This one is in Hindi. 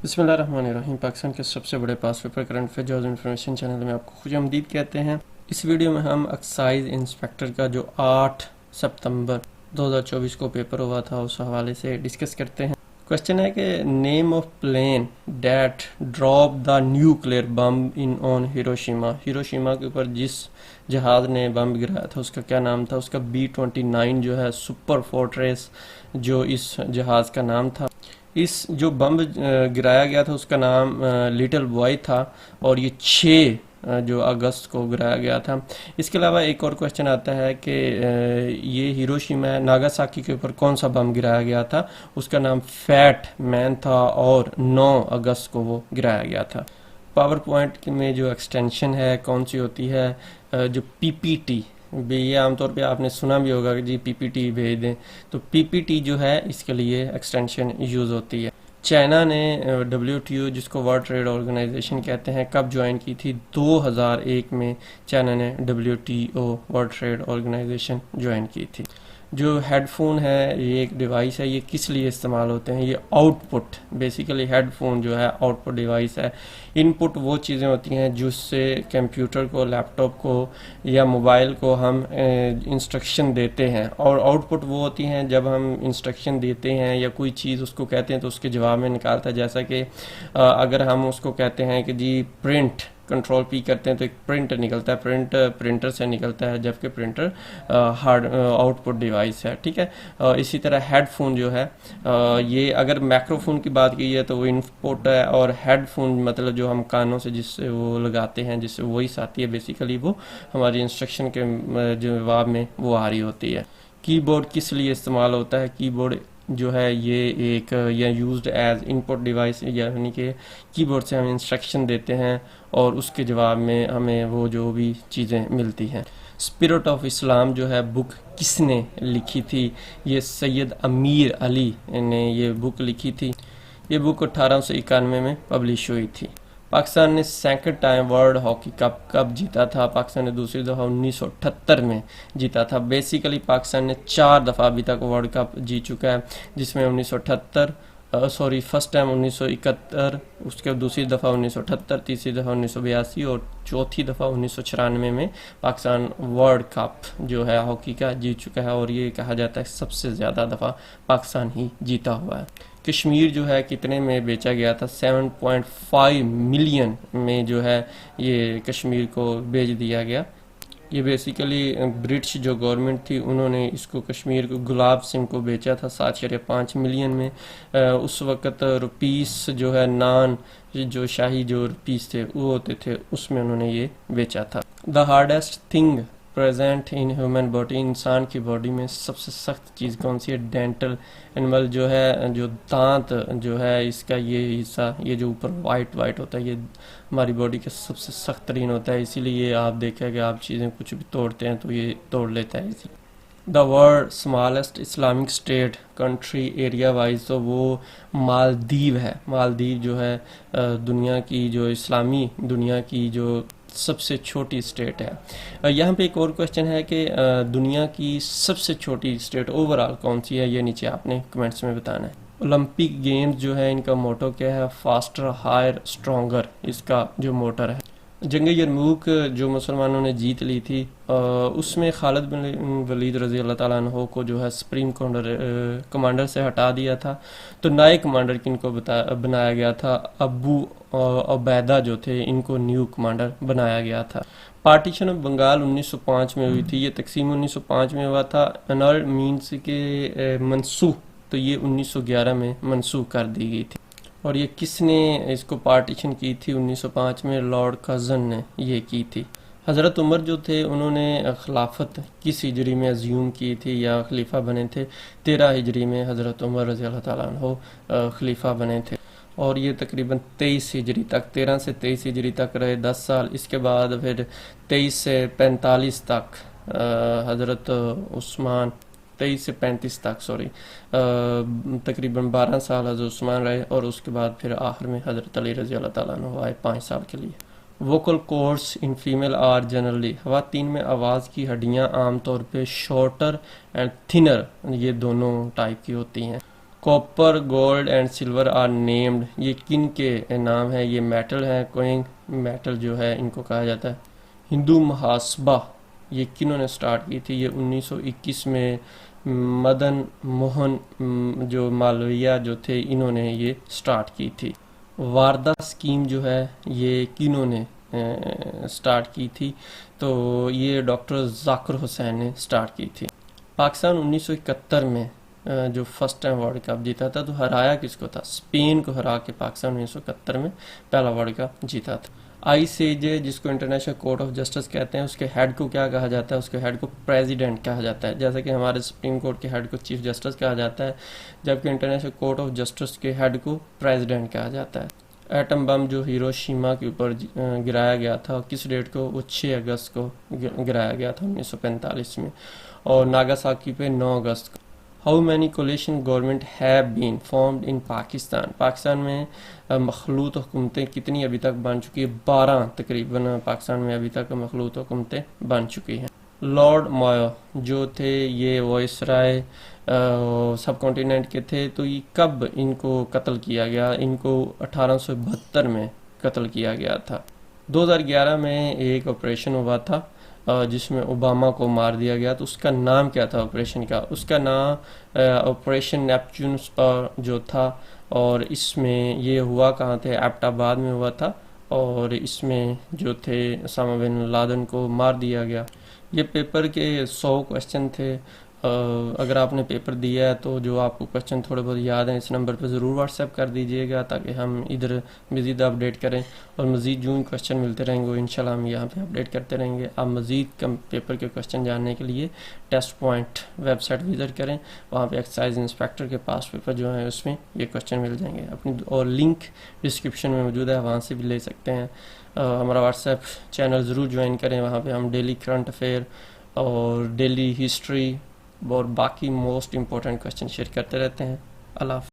बिस्मिल्लाहिर्रहमानिर्रहीम। पाकिस्तान के सबसे बड़े pass paper current affair job information channel में आपको खुशामदीद कहते हैं। इस वीडियो में हम एक्साइज इंस्पेक्टर का जो 8 सितंबर 2024 को पेपर हुआ था उस हवाले से डिस्कस करते हैं। क्वेश्चन है कि name of plane that drop the nuclear bomb in on Hiroshima. Hiroshima के ऊपर जिस जहाज़ ने बम गिराया था उसका क्या नाम था। उसका B-29 जो है सुपर फोर्ट्रेस जो इस जहाज़ का नाम था। इस जो बम गिराया गया था उसका नाम लिटिल बॉय था और ये 6 जो अगस्त को गिराया गया था। इसके अलावा एक और क्वेश्चन आता है कि ये हिरोशिमा नागासाकी के ऊपर कौन सा बम गिराया गया था। उसका नाम फैट मैन था और 9 अगस्त को वो गिराया गया था। पावर पॉइंट में जो एक्सटेंशन है कौन सी होती है, जो पीपीटी, ये आमतौर पे आपने सुना भी होगा कि जी पीपीटी भेज दें, तो पीपीटी जो है इसके लिए एक्सटेंशन यूज़ होती है। चाइना ने WTO जिसको वर्ल्ड ट्रेड ऑर्गेनाइजेशन कहते हैं कब ज्वाइन की थी। 2001 में चाइना ने WTO world trade organization join की थी। जो हेडफोन है ये एक डिवाइस है, ये किस लिए इस्तेमाल होते हैं। ये आउटपुट, बेसिकली हेडफोन जो है आउटपुट डिवाइस है। इनपुट वो चीज़ें होती हैं जिससे कंप्यूटर को, लैपटॉप को या मोबाइल को हम इंस्ट्रक्शन देते हैं, और आउटपुट वो होती हैं जब हम इंस्ट्रक्शन देते हैं या कोई चीज़ उसको कहते हैं तो उसके जवाब में निकालता है। जैसा कि अगर हम उसको कहते हैं कि जी प्रिंट, कंट्रोल P करते हैं तो एक प्रिंट निकलता है, प्रिंट प्रिंटर से निकलता है, जबकि प्रिंटर हार्ड आउटपुट डिवाइस है। ठीक है। इसी तरह हेडफोन जो है ये अगर माइक्रोफोन की बात की है तो वो इनपुट है, और हेडफोन मतलब जो हम कानों से जिससे वो लगाते हैं जिससे वॉइस आती है, बेसिकली वो हमारी इंस्ट्रक्शन के जवाब में वो आ रही होती है। कीबोर्ड किस लिए इस्तेमाल होता है। कीबोर्ड जो है ये एक या यूज्ड एज इनपुट डिवाइस, यानी कि कीबोर्ड से हम इंस्ट्रक्शन देते हैं और उसके जवाब में हमें वो जो भी चीज़ें मिलती हैं। स्पिरिट ऑफ इस्लाम जो है बुक किसने लिखी थी। ये सैयद अमीर अली ने ये बुक लिखी थी। ये बुक 1891 में पब्लिश हुई थी। पाकिस्तान ने second time world hockey cup कब जीता था। पाकिस्तान ने दूसरी दफ़ा 1978 में जीता था। बेसिकली पाकिस्तान ने 4 दफ़ा अभी तक वर्ल्ड कप जीत चुका है, जिसमें 1978 फर्स्ट टाइम 1971, उसके दूसरी दफ़ा 1978, तीसरी दफ़ा 1982 और चौथी दफ़ा 1994 में पाकिस्तान वर्ल्ड कप जो है हॉकी का जीत चुका है। और ये कहा जाता है सबसे ज़्यादा दफ़ा पाकिस्तान ही जीता हुआ है। कश्मीर जो है कितने में बेचा गया था। 7.5 मिलियन में जो है ये कश्मीर को बेच दिया गया। ये बेसिकली ब्रिटिश जो गवर्नमेंट थी उन्होंने इसको कश्मीर को गुलाब सिंह को बेचा था 7.5 मिलियन में। उस वक़्त रुपीस जो है नान जो शाही जो रुपीस थे वो होते थे, उसमें उन्होंने ये बेचा था। The hardest thing present in human body, इंसान की बॉडी में सबसे सख्त चीज़ कौन सी है। डेंटल एनिमल जो है, जो दांत जो है इसका ये हिस्सा, ये जो ऊपर वाइट वाइट होता है, ये हमारी बॉडी का सबसे सख्त तरीन होता है। इसीलिए ये आप देखें कि आप चीज़ें कुछ भी तोड़ते हैं तो ये तोड़ लेता है इसी। The world smallest Islamic state country area wise, तो वो मालदीव है। मालदीव जो है दुनिया की जो इस्लामी दुनिया की जो सबसे छोटी स्टेट है। यहाँ पे एक और क्वेश्चन है कि दुनिया की सबसे छोटी स्टेट ओवरऑल कौन सी है, ये नीचे आपने कमेंट्स में बताना है। ओलंपिक गेम्स जो है इनका मोटो क्या है। फास्टर हायर स्ट्रॉन्गर इसका जो मोटर है। जंग यरमूक जो मुसलमानों ने जीत ली थी उसमें खालिद बिन वलीद रज़ी अल्लाह ताला अन्हो को जो है सुप्रीम कमांडर से हटा दिया था। तो नए कमांडर किनको बनाया गया था। अबू उबैदा जो थे इनको न्यू कमांडर बनाया गया था। पार्टीशन ऑफ बंगाल 1905 में हुई थी। ये तकसीम 1905 में हुआ था। अनल मीन्स के मनसूख, तो ये 1911 में मनसूख कर दी गई थी। और ये किसने इसको पार्टीशन की थी 1905 में। लॉर्ड कर्जन ने ये की थी। हज़रत उमर जो थे उन्होंने खिलाफत किस हिजरी में अज्यूम की थी या खलीफा बने थे। 13 हिजरी में हज़रत उमर रज़ी अल्लाह ताला अन्हो खलीफा बने थे। और ये तकरीबन 23 हिजरी तक, 13 से 23 हिजरी तक रहे 10 साल। इसके बाद फिर 23 से 45 तक हज़रत उस्मान, 23 से 35 तक तकरीबन 12 साल हज़रत उस्मान रहे। और उसके बाद फिर आखिर में हज़रत अली रज़ी अल्लाह ताला अन्हु आए 5 साल के लिए। Vocal cords in female are generally, ख़वातीन में आवाज़ की हड्डियाँ आम तौर पे शॉर्टर एंड थिनर, ये दोनों टाइप की होती हैं। Copper, gold and silver are named, ये किन के नाम है? ये मेटल है, कोइंग मेटल जो है इनको कहा जाता है। हिंदू महासभा ये किन्होंने स्टार्ट की थी? ये 1921 में मदन मोहन जो मालवीय जो थे इन्होंने ये स्टार्ट की थी। वारदा स्कीम जो है ये किन्होंने स्टार्ट की थी? तो ये डॉक्टर जाकिर हुसैन ने स्टार्ट की थी। पाकिस्तान 1971 में जो फर्स्ट टाइम वर्ल्ड कप जीता था तो हराया किसको था? स्पेन को हरा के पाकिस्तान 1971 में पहला वर्ल्ड कप जीता था। आईसीजे जिसको इंटरनेशनल कोर्ट ऑफ जस्टिस कहते हैं, उसके हेड को क्या कहा जाता है? उसके हेड को प्रेसिडेंट कहा जाता है। जैसे कि हमारे सुप्रीम कोर्ट के हेड को चीफ जस्टिस कहा जाता है, जबकि इंटरनेशनल कोर्ट ऑफ जस्टिस के हेड को प्रेसिडेंट कहा जाता है। एटम बम जो हिरोशिमा के ऊपर गिराया गया था, किस डेट को? वो 6 अगस्त को गिराया गया था 1945 में, और नागासाकी पे 9 अगस्त को। How many coalition government have been formed in Pakistan? Pakistan में मखलूत हुकूमतें कितनी अभी तक बन चुकी है? 12 तकरीबन पाकिस्तान में अभी तक मखलूत हुकूमतें बन चुकी हैं। लॉर्ड मायो जो थे ये वायसराय सब कॉन्टिनेंट के थे, तो ये कब इनको कत्ल किया गया? इनको 1872 में कत्ल किया गया था। 2011 में एक ऑपरेशन हुआ था जिसमें ओबामा को मार दिया गया, तो उसका नाम क्या था ऑपरेशन का? उसका नाम ऑपरेशन नेपच्यून जो था, और इसमें ये हुआ कहाँ थे? एबटाबाद में हुआ था, और इसमें जो थे ओसामा बिन लादेन को मार दिया गया। ये पेपर के 100 क्वेश्चन थे। अगर आपने पेपर दिया है तो जो आपको क्वेश्चन थोड़े बहुत याद हैं इस नंबर पर ज़रूर व्हाट्सएप कर दीजिएगा, ताकि हम इधर मज़ीद अपडेट करें, और मज़ीद जो क्वेश्चन मिलते रहेंगे वो इंशाल्लाह हम यहाँ पे अपडेट करते रहेंगे। आप मज़ीद कम पेपर के क्वेश्चन जानने के लिए टेस्ट पॉइंट वेबसाइट विज़िट करें, वहाँ पे एक्साइज इंस्पेक्टर के पास पेपर जो है उसमें ये क्वेश्चन मिल जाएंगे अपनी, और लिंक डिस्क्रिप्शन में मौजूद है, वहाँ से भी ले सकते हैं। हमारा व्हाट्सएप चैनल ज़रूर ज्वाइन करें, वहाँ पर हम डेली करंट अफेयर और डेली हिस्ट्री और बाकी मोस्ट इम्पोर्टेंट क्वेश्चन शेयर करते रहते हैं। अल्लाह।